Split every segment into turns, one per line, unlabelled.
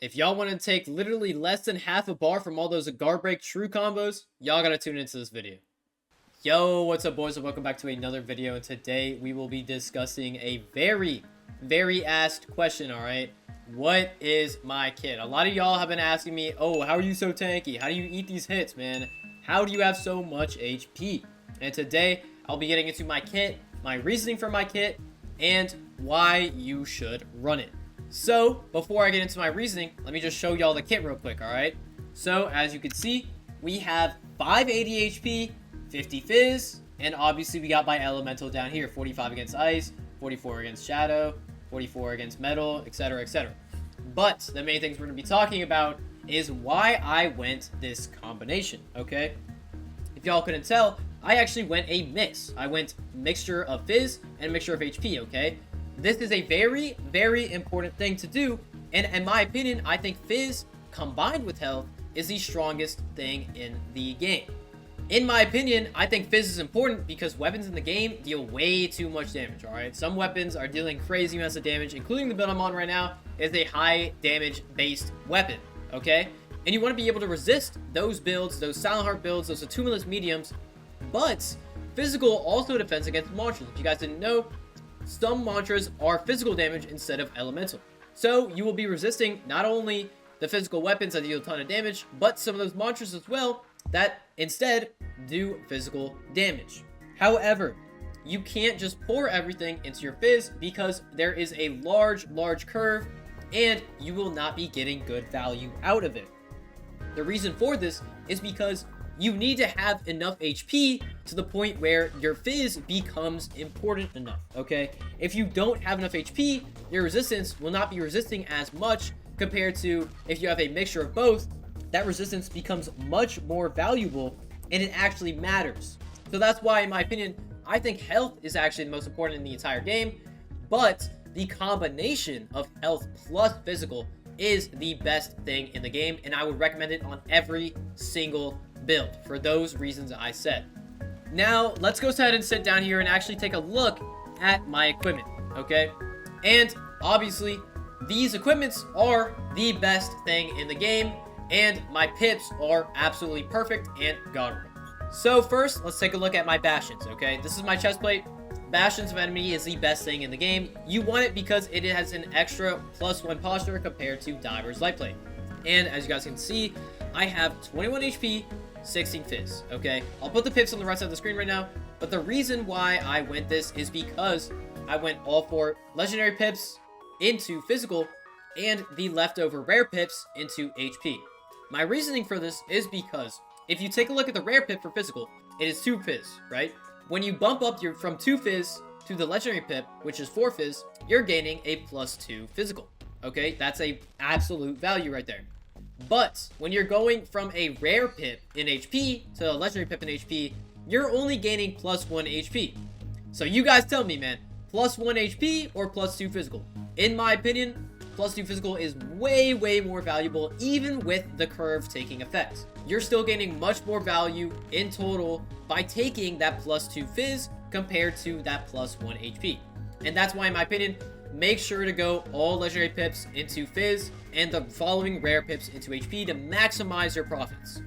If y'all want to take literally less than half a bar from all those guard break true combos, y'all gotta tune into this video. Yo, what's up boys, and welcome back to another video, and today we will be discussing a very asked question, alright? What is my kit? A lot of y'all have been asking me, oh, how are you so tanky? How do you eat these hits, man? How do you have so much HP? And today, I'll be getting into my kit, my reasoning for my kit, and why you should run it. So, before I get into my reasoning, let me just show y'all the kit real quick, alright? So, as you can see, we have 580 HP, 50 Fizz, and obviously we got my Elemental down here, 45 against Ice, 44 against Shadow, 44 against Metal, etc, etc. But, the main things we're going to be talking about is why I went this combination, okay? If y'all couldn't tell, I actually went a mix. I went mixture of Fizz and mixture of HP, okay? This is a very important thing to do, and in my opinion, I think Fizz combined with health is the strongest thing in the game. In my opinion, I think Fizz is important because weapons in the game deal way too much damage, alright? Some weapons are dealing crazy amounts of damage, including the build I'm on right now is a high damage based weapon, okay? And you want to be able to resist those builds, those Silent Heart builds, those attunementless mediums, but physical also defends against monsters. If you guys didn't know, some mantras are physical damage instead of elemental. So you will be resisting not only the physical weapons that deal a ton of damage, but some of those mantras as well that instead do physical damage. However, you can't just pour everything into your Fizz because there is a large curve and you will not be getting good value out of it. The reason for this is because you need to have enough HP to the point where your Fizz becomes important enough, okay? If you don't have enough HP, your resistance will not be resisting as much compared to if you have a mixture of both. That resistance becomes much more valuable and it actually matters. So that's why, in my opinion, I think health is actually the most important in the entire game, but the combination of health plus physical is the best thing in the game, and I would recommend it on every single build for those reasons I said. Now, let's go ahead and sit down here and actually take a look at my equipment, okay? And obviously, these equipments are the best thing in the game, and my pips are absolutely perfect and godly. So first, let's take a look at my Bastions, okay? This is my chest plate. Bastions of Enemy is the best thing in the game. You want it because it has an extra +1 posture compared to Diver's Light Plate. And as you guys can see, I have 21 HP, 16 Fizz, okay? I'll put the pips on the right side of the screen right now, but the reason why I went this is because I went all for legendary pips into physical and the leftover rare pips into HP. My reasoning for this is because if you take a look at the rare pip for physical, it is 2 Fizz, right? When you bump up from 2 Fizz to the legendary pip, which is 4 Fizz, you're gaining a +2 physical, okay? That's a absolute value right there. But when you're going from a rare pip in HP to a legendary pip in HP, you're only gaining +1 HP. So you guys tell me, man, +1 HP or +2 physical? In my opinion, +2 physical is way more valuable, even with the curve taking effect. You're still gaining much more value in total by taking that +2 Fizz compared to that +1 HP. And that's why, in my opinion, make sure to go all legendary pips into Fizz and the following rare pips into HP to maximize your profits.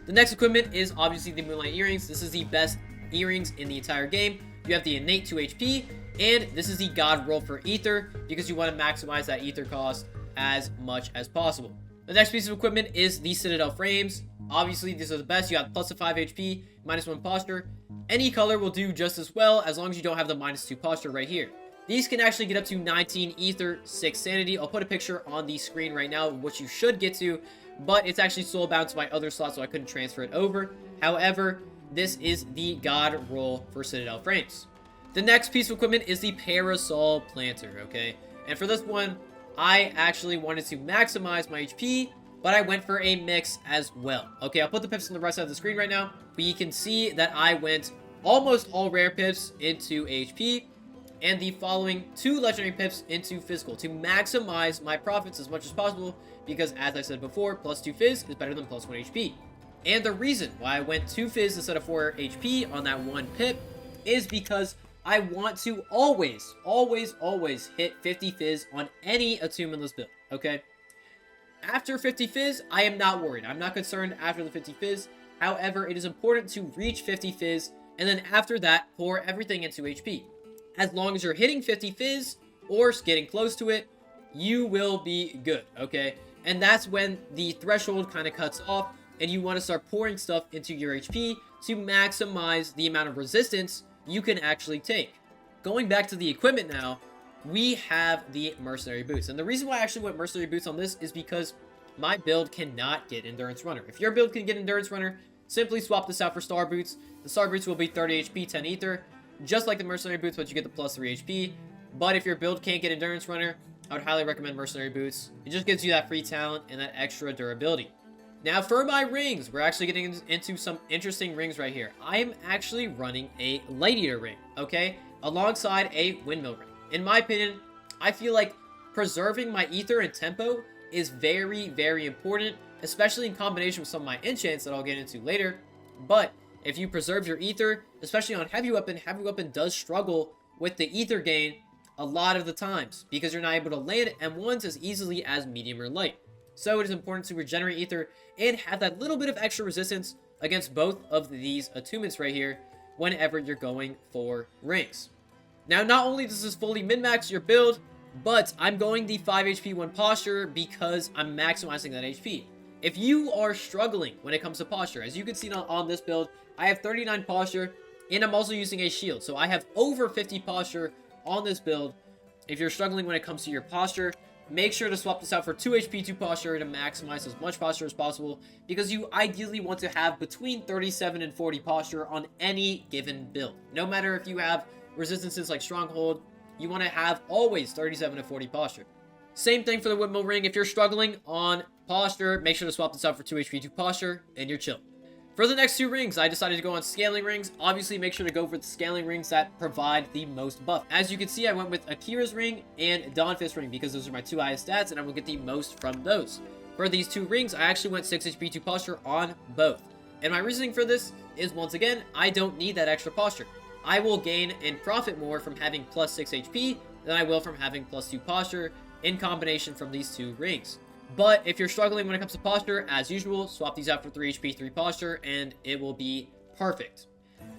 The next equipment is obviously the Moonlight Earrings. This is the best earrings in the entire game. You have the innate 2 HP, and this is the God roll for Ether because you want to maximize that Ether cost as much as possible. The next piece of equipment is the Citadel frames. Obviously, these are the best. You have +5 HP, -1 posture. Any color will do just as well as long as you don't have the -2 posture right here. These can actually get up to 19 Ether, 6 Sanity. I'll put a picture on the screen right now, which you should get to, but it's actually soul bound to my other slot, so I couldn't transfer it over. However, this is the God roll for Citadel frames. The next piece of equipment is the Parasol Planter, okay? And for this one, I actually wanted to maximize my HP, but I went for a mix as well. Okay, I'll put the pips on the right side of the screen right now, but you can see that I went almost all rare pips into HP, and the following 2 legendary pips into physical to maximize my profits as much as possible, because as I said before, +2 Fizz is better than +1 HP. And the reason why I went 2 Fizz instead of 4 HP on that 1 pip is because I want to always hit 50 Fizz on any attunementless build, okay? After 50 fizz, I am not worried. I'm not concerned after the 50 fizz. However, it is important to reach 50 fizz, and then after that, pour everything into HP. As long as you're hitting 50 fizz, or getting close to it, you will be good, okay? And that's when the threshold kind of cuts off, and you want to start pouring stuff into your HP to maximize the amount of resistance you can actually take. Going back to the equipment now, we have the Mercenary Boots. And the reason why I actually went Mercenary Boots on this is because my build cannot get Endurance Runner. If your build can get Endurance Runner, simply swap this out for Star Boots. The Star Boots will be 30 HP, 10 Ether, just like the Mercenary Boots, but you get the plus 3 HP. But if your build can't get Endurance Runner, I would highly recommend Mercenary Boots. It just gives you that free talent and that extra durability. Now for my rings, we're actually getting into some interesting rings right here. I am actually running a Light Eater ring, okay? Alongside a Windmill ring. In my opinion, I feel like preserving my Ether and tempo is very, very important, especially in combination with some of my enchants that I'll get into later. But if you preserve your Ether, especially on Heavy Weapon does struggle with the Ether gain a lot of the times because you're not able to land M1s as easily as medium or light. So it is important to regenerate Ether and have that little bit of extra resistance against both of these attunements right here whenever you're going for rings. Now, not only does this fully min-max your build, but I'm going the 5 HP 1 posture because I'm maximizing that HP. If you are struggling when it comes to posture, as you can see on this build, I have 39 posture, and I'm also using a shield. So I have over 50 posture on this build. If you're struggling when it comes to your posture, make sure to swap this out for 2 HP 2 posture to maximize as much posture as possible, because you ideally want to have between 37 and 40 posture on any given build. No matter if you have resistances like Stronghold, you want to have always 37 to 40 posture. Same thing for the Windmill ring. If you're struggling on posture, make sure to swap this out for 2 HP 2 posture, and you're chill. For the next 2 rings, I decided to go on scaling rings. Obviously, make sure to go for the scaling rings that provide the most buff. As you can see, I went with Akira's ring and Dawnfist ring because those are my 2 highest stats, and I will get the most from those. For these 2 rings, I actually went 6 HP 2 posture on both. And my reasoning for this is, once again, I don't need that extra posture. I will gain and profit more from having plus 6 HP than I will from having plus 2 posture in combination from these 2 rings. But if you're struggling when it comes to posture, as usual, swap these out for 3 HP, 3 posture, and it will be perfect.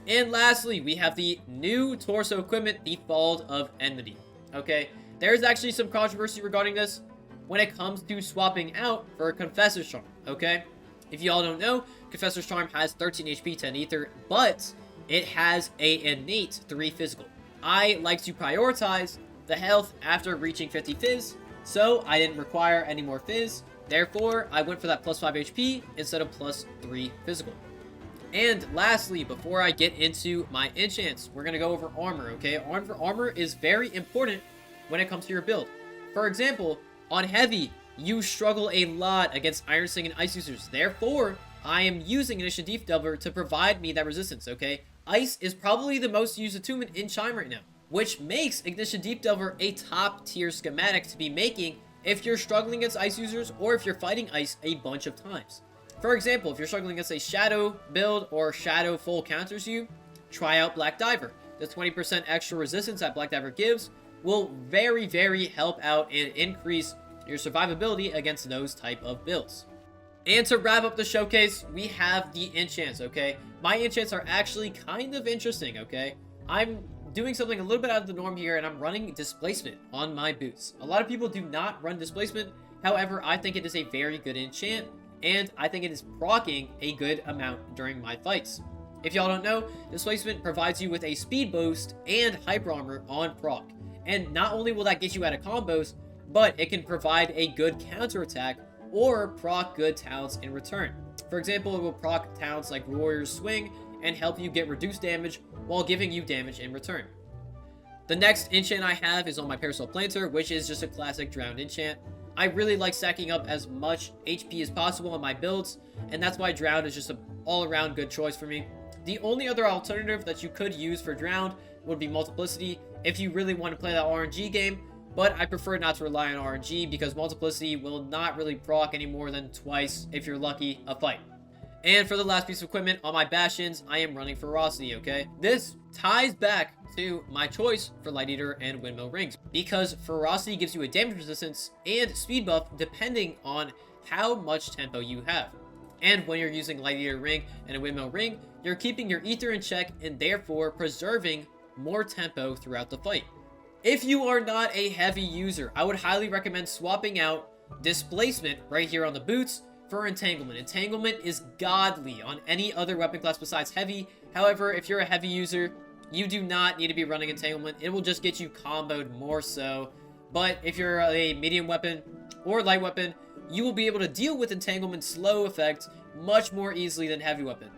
And lastly, we have the new torso equipment, the Fall of Enmity. Okay, there's actually some controversy regarding this when it comes to swapping out for Confessor's Charm, okay? If you all don't know, Confessor's Charm has 13 HP, 10 Ether, but it has a innate 3 physical. I like to prioritize the health after reaching 50 fizz, so I didn't require any more fizz. Therefore, I went for that plus 5 HP instead of plus 3 physical. And lastly, before I get into my enchants, we're going to go over armor, okay? Armor is very important when it comes to your build. For example, on heavy, you struggle a lot against Iron Sting and Ice users. Therefore, I am using Ignition Deep Delver to provide me that resistance, okay? Ice is probably the most used attunement in Chime right now, which makes Ignition Deep Delver a top tier schematic to be making if you're struggling against Ice users or if you're fighting Ice a bunch of times. For example, if you're struggling against a Shadow build or Shadow full counters you, try out Black Diver. The 20% extra resistance that Black Diver gives will very, very help out and increase your survivability against those type of builds. And to wrap up the showcase, we have the enchants, okay? My enchants are actually kind of interesting, okay? I'm doing something a little bit out of the norm here, and I'm running Displacement on my boots. A lot of people do not run Displacement. However, I think it is a very good enchant, and I think it is proccing a good amount during my fights. If y'all don't know, Displacement provides you with a speed boost and hyper armor on proc. And not only will that get you out of combos, but it can provide a good counterattack or proc good talents in return. For example, it will proc talents like Warrior's Swing and help you get reduced damage while giving you damage in return. The next enchant I have is on my Parasol Planter, which is just a classic Drowned enchant. I really like stacking up as much HP as possible on my builds, and that's why Drowned is just an all-around good choice for me. The only other alternative that you could use for Drowned would be Multiplicity if you really want to play that RNG game, but I prefer not to rely on RNG because Multiplicity will not really proc any more than twice, if you're lucky, a fight. And for the last piece of equipment on my Bastions, I am running Ferocity, okay? This ties back to my choice for Light Eater and Windmill Rings, because Ferocity gives you a damage resistance and speed buff depending on how much tempo you have. And when you're using Light Eater Ring and a Windmill Ring, you're keeping your ether in check and therefore preserving more tempo throughout the fight. If you are not a heavy user, I would highly recommend swapping out Displacement right here on the boots for Entanglement. Entanglement is godly on any other weapon class besides heavy. However, if you're a heavy user, you do not need to be running Entanglement. It will just get you comboed more so. But if you're a medium weapon or light weapon, you will be able to deal with Entanglement's slow effect much more easily than heavy weapon.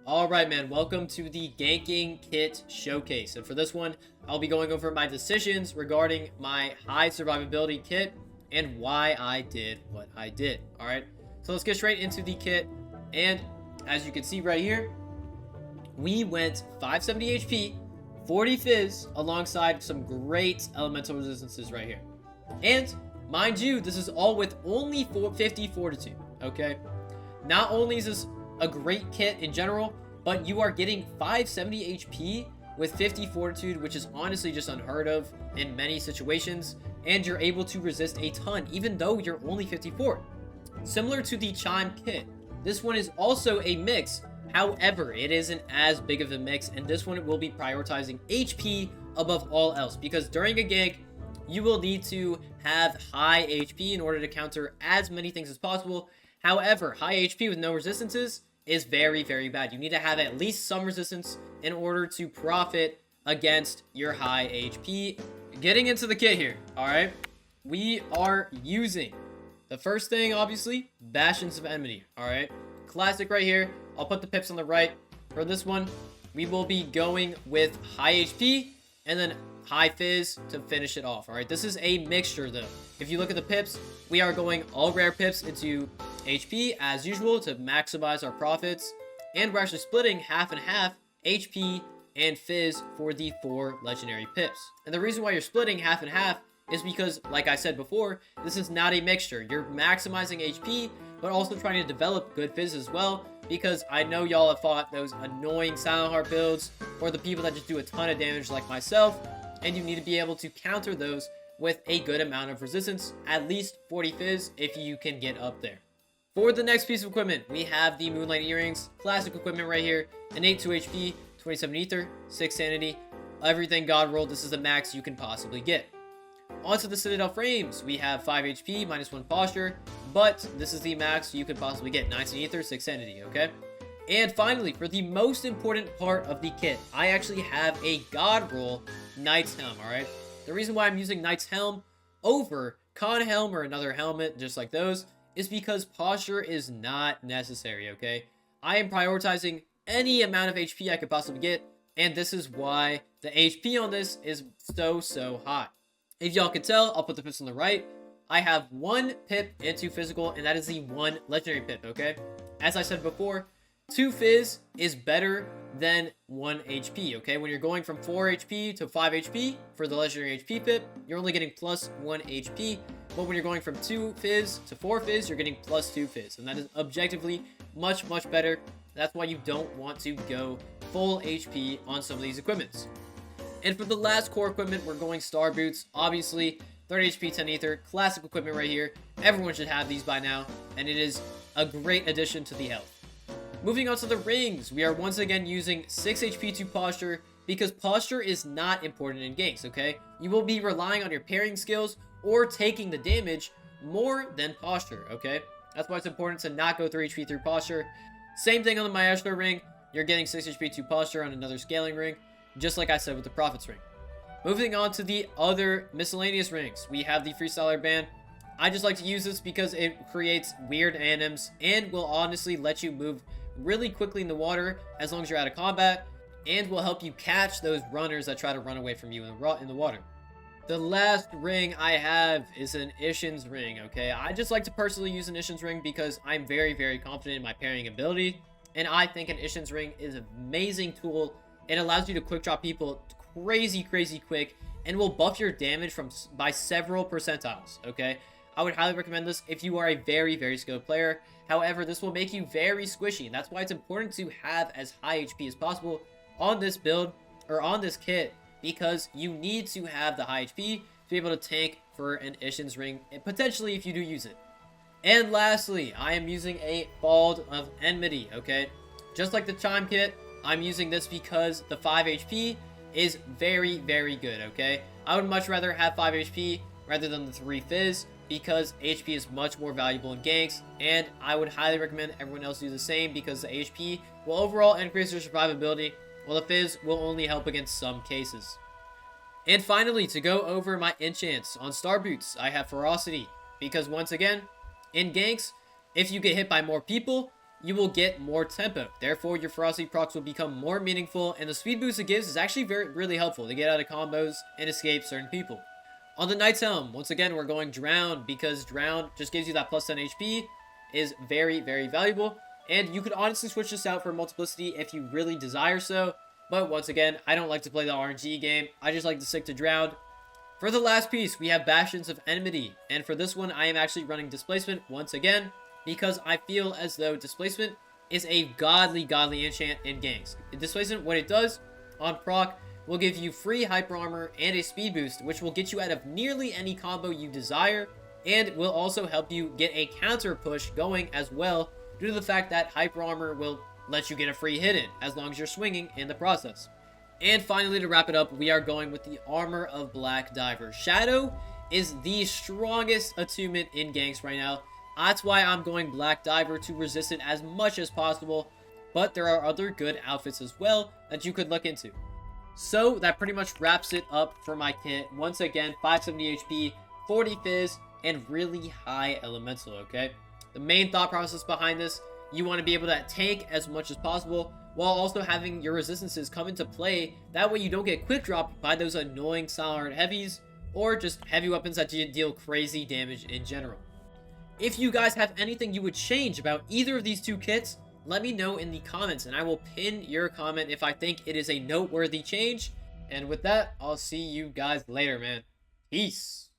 Alright, man, welcome to the Ganking Kit Showcase. And for this one, I'll be going over my decisions regarding my high survivability kit and why I did what I did. Alright, so let's get straight into the kit. And as you can see right here, we went 570 HP, 40 Fizz, alongside some great elemental resistances right here. And mind you, this is all with only 50 Fortitude, okay? Not only is this a great kit in general, but you are getting 570 HP with 50 Fortitude, which is honestly just unheard of in many situations, and you're able to resist a ton, even though you're only 54. Similar to the Chime kit, this one is also a mix. However, it isn't as big of a mix, and this one will be prioritizing HP above all else, because during a gank, you will need to have high HP in order to counter as many things as possible. However, high HP with no resistances is very, very bad. You need to have at least some resistance in order to profit against your high HP. Getting into the kit here, alright? We are using the first thing, obviously, Bastions of Enmity, alright? Classic right here. I'll put the pips on the right. For this one, we will be going with high HP and then high Fizz to finish it off. All right, this is a mixture though. If you look at the pips, we are going all rare pips into HP as usual to maximize our profits, and we're actually splitting half and half HP and Fizz for the 4 legendary pips. And the reason why you're splitting half and half is because, like I said before, this is not a mixture. You're maximizing HP but also trying to develop good Fizz as well, because I know y'all have fought those annoying Silent Heart builds or the people that just do a ton of damage like myself, and you need to be able to counter those with a good amount of resistance, at least 40 Fizz if you can get up there. For the next piece of equipment, we have the Moonlight Earrings, classic equipment right here, innate 2 HP, 27 Ether, 6 Sanity, everything God rolled. This is the max you can possibly get. Onto the Citadel Frames, we have 5 HP, -1 Posture, but this is the max you could possibly get, 19 Ether, 6 Sanity, okay? And finally, for the most important part of the kit, I actually have a God roll Knight's Helm, alright? The reason why I'm using Knight's Helm over Con Helm or another helmet just like those is because Posture is not necessary, okay? I am prioritizing any amount of HP I could possibly get, and this is why the HP on this is so high. If y'all can tell, I'll put the pips on the right. I have 1 pip into physical, and that is the 1 legendary pip, okay? As I said before, 2 Fizz is better than 1 HP, okay? When you're going from 4 HP to 5 HP for the legendary HP pip, you're only getting plus 1 HP. But when you're going from 2 Fizz to 4 Fizz, you're getting plus 2 Fizz. And that is objectively much better. That's why you don't want to go full HP on some of these equipments. And for the last core equipment, we're going Star Boots. Obviously, 30 HP, 10 Ether, classic equipment right here. Everyone should have these by now, and it is a great addition to the health. Moving on to the rings, we are once again using 6 HP to Posture, because Posture is not important in ganks, okay? You will be relying on your parrying skills or taking the damage more than Posture, okay? That's why it's important to not go 3 HP through Posture. Same thing on the Maestro ring. You're getting 6 HP to Posture on another scaling ring, just like I said with the Prophets ring. Moving on to the other miscellaneous rings, we have the Freestyler Band. I just like to use this because it creates weird anims and will honestly let you move really quickly in the water as long as you're out of combat, and will help you catch those runners that try to run away from you in the water. The last ring I have is an Ishin's ring, okay? I just like to personally use an Ishin's ring because I'm very confident in my parrying ability, and I think an Ishin's ring is an amazing tool. It allows you to quick drop people crazy quick, and will buff your damage by several percentiles, okay? I would highly recommend this if you are a very skilled player. However, this will make you very squishy, and that's why it's important to have as high HP as possible on this build, or on this kit, because you need to have the high HP to be able to tank for an Ishin's ring, potentially if you do use it. And lastly, I am using a Bald of Enmity, okay? Just like the Chime kit, I'm using this because the 5 HP is very, very good, okay? I would much rather have 5 HP rather than the 3 Fizz, because HP is much more valuable in ganks, and I would highly recommend everyone else do the same, because the HP will overall increase your survivability, while the Fizz will only help against some cases. And finally, to go over my enchants on Star Boots, I have Ferocity, because once again, in ganks, if you get hit by more people, you will get more tempo. Therefore, your Ferocity procs will become more meaningful, and the speed boost it gives is actually really helpful to get out of combos and escape certain people. On the Knight's Helm, once again, we're going Drown, because Drown just gives you that plus 10 HP, is very, very valuable, and you could honestly switch this out for Multiplicity if you really desire so, but once again, I don't like to play the RNG game, I just like to stick to Drown. For the last piece, we have Bastions of Enmity, and for this one, I am actually running Displacement once again, because I feel as though Displacement is a godly enchant in ganks. Displacement, what it does on proc, will give you free hyper armor and a speed boost, which will get you out of nearly any combo you desire, and will also help you get a counter push going as well, due to the fact that hyper armor will let you get a free hit in, as long as you're swinging in the process. And finally, to wrap it up, we are going with the Armor of Black Diver. Shadow is the strongest attunement in ganks right now. That's why I'm going Black Diver, to resist it as much as possible, but there are other good outfits as well that you could look into. So that pretty much wraps it up for my kit. Once again, 570 HP, 40 Fizz, and really high Elemental, okay? The main thought process behind this, you want to be able to tank as much as possible, while also having your resistances come into play. That way you don't get quick dropped by those annoying Silent Heavies, or just heavy weapons that deal crazy damage in general. If you guys have anything you would change about either of these two kits, let me know in the comments, and I will pin your comment if I think it is a noteworthy change. And with that, I'll see you guys later, man. Peace.